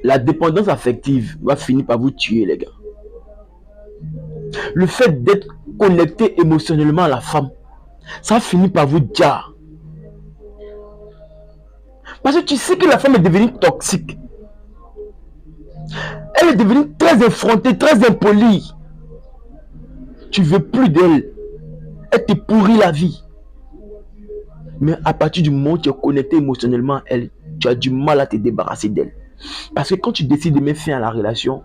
La dépendance affective va finir par vous tuer, les gars. Le fait d'être connecté émotionnellement à la femme, ça finit par vous dire. Parce que tu sais que la femme est devenue toxique. Elle est devenue très effrontée, très impolie. Tu veux plus d'elle. Elle te pourrit la vie. Mais à partir du moment où tu es connecté émotionnellement à elle, tu as du mal à te débarrasser d'elle. Parce que quand tu décides de mettre fin à la relation,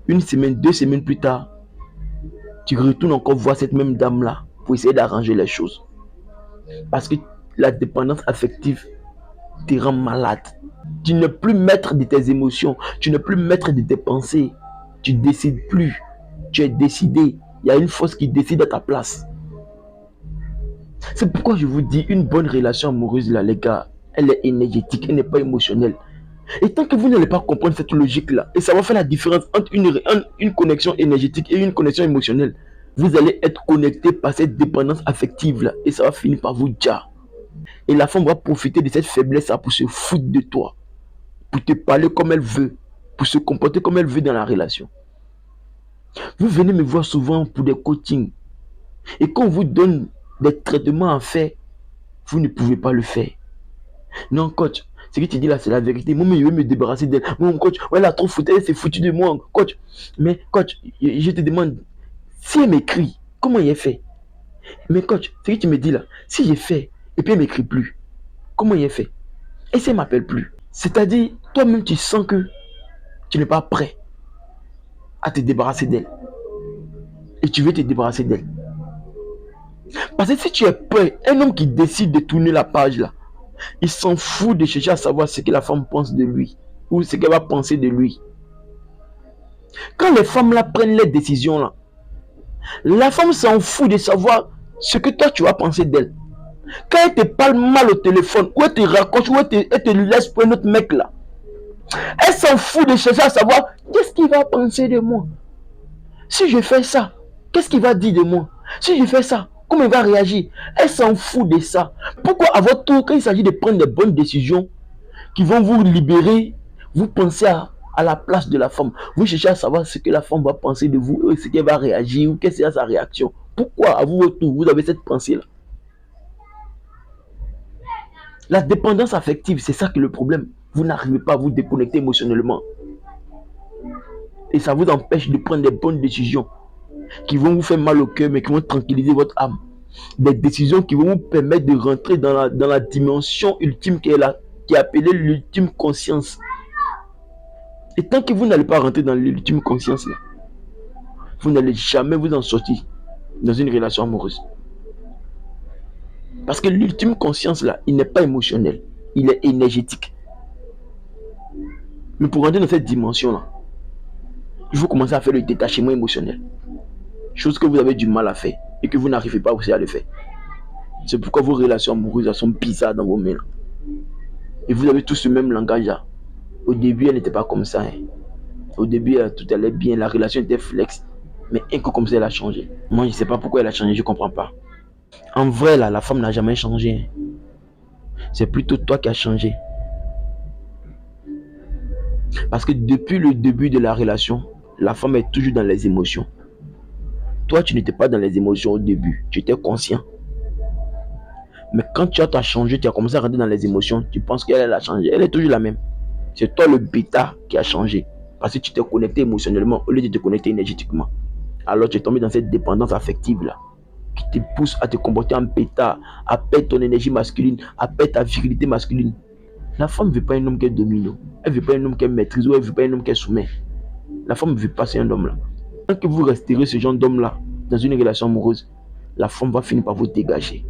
une semaine, 2 semaines plus tard, tu retournes encore voir cette même dame-là pour essayer d'arranger les choses. Parce que la dépendance affective te rend malade. Tu n'es plus maître de tes émotions, tu n'es plus maître de tes pensées. Tu ne décides plus. Tu es décidé. Il y a une force qui décide à ta place. C'est pourquoi je vous dis, une bonne relation amoureuse, là, les gars, elle est énergétique, elle n'est pas émotionnelle. Et tant que vous n'allez pas comprendre cette logique-là, et ça va faire la différence entre une connexion énergétique et une connexion émotionnelle, vous allez être connecté par cette dépendance affective-là, et ça va finir par vous dire. Et la femme va profiter de cette faiblesse-là pour se foutre de toi, pour te parler comme elle veut, pour se comporter comme elle veut dans la relation. Vous venez me voir souvent pour des coachings, et quand on vous donne des traitements à faire, vous ne pouvez pas le faire. Non, coach, ce que tu dis là, c'est la vérité. Moi, je veux me débarrasser d'elle. Mon coach, ouais, elle a trop foutu, elle s'est foutue de moi, coach. Mais, coach, je te demande, si elle m'écrit, comment il est fait? Mais, coach, ce que tu me dis là, si j'ai fait, et puis elle m'écrit plus, comment il est fait? Et si elle m'appelle plus? C'est-à-dire, toi-même, tu sens que tu n'es pas prêt à te débarrasser d'elle. Et tu veux te débarrasser d'elle. Parce que si tu es prêt, un homme qui décide de tourner la page là, il s'en fout de chercher à savoir ce que la femme pense de lui ou ce qu'elle va penser de lui. Quand les femmes là prennent les décisions là, la femme s'en fout de savoir ce que toi tu vas penser d'elle. Quand elle te parle mal au téléphone, ou elle te raccroche, ou elle te laisse pour un autre mec là, elle s'en fout de chercher à savoir qu'est-ce qu'il va penser de moi. Si je fais ça, qu'est-ce qu'il va dire de moi? Si je fais ça, comment il va réagir? Elle s'en fout de ça. Pourquoi à votre tour, quand il s'agit de prendre des bonnes décisions qui vont vous libérer, vous pensez à la place de la femme? Vous cherchez à savoir ce que la femme va penser de vous, ce qu'elle va réagir, ou quelle sera sa réaction. Pourquoi à vous votre tour, vous avez cette pensée-là? La dépendance affective, c'est ça qui est le problème. Vous n'arrivez pas à vous déconnecter émotionnellement. Et ça vous empêche de prendre des bonnes décisions qui vont vous faire mal au cœur, mais qui vont tranquilliser votre âme. Des décisions qui vont vous permettre de rentrer dans la dimension ultime qui est appelée l'ultime conscience. Et tant que vous n'allez pas rentrer dans l'ultime conscience, là, vous n'allez jamais vous en sortir dans une relation amoureuse. Parce que l'ultime conscience, là, il n'est pas émotionnel, il est énergétique. Mais pour rentrer dans cette dimension-là, il faut commencer à faire le détachement émotionnel. Chose que vous avez du mal à faire et que vous n'arrivez pas aussi à le faire. C'est pourquoi vos relations amoureuses sont bizarres dans vos mains. Et vous avez tous ce même langage là. Au début, elle n'était pas comme ça. Hein. Au début, tout allait bien, la relation était flex. Mais un coup comme ça, elle a changé. Moi, je ne sais pas pourquoi elle a changé, je ne comprends pas. En vrai, là, la femme n'a jamais changé. Hein. C'est plutôt toi qui as changé. Parce que depuis le début de la relation, la femme est toujours dans les émotions. Toi, tu n'étais pas dans les émotions au début. Tu étais conscient. Mais quand tu as changé, tu as commencé à rentrer dans les émotions, tu penses qu'elle a changé. Elle est toujours la même. C'est toi le bêta qui a changé. Parce que tu t'es connecté émotionnellement au lieu de te connecter énergétiquement. Alors tu es tombé dans cette dépendance affective là. Qui te pousse à te comporter en bêta, à perdre ton énergie masculine, à perdre ta virilité masculine. La femme ne veut pas un homme qui domine. Elle ne veut pas un homme qui maîtrise ou elle ne veut pas un homme qui soumet. La femme ne veut pas un homme là. Tant que vous resterez ce genre d'homme là dans une relation amoureuse, la femme va finir par vous dégager.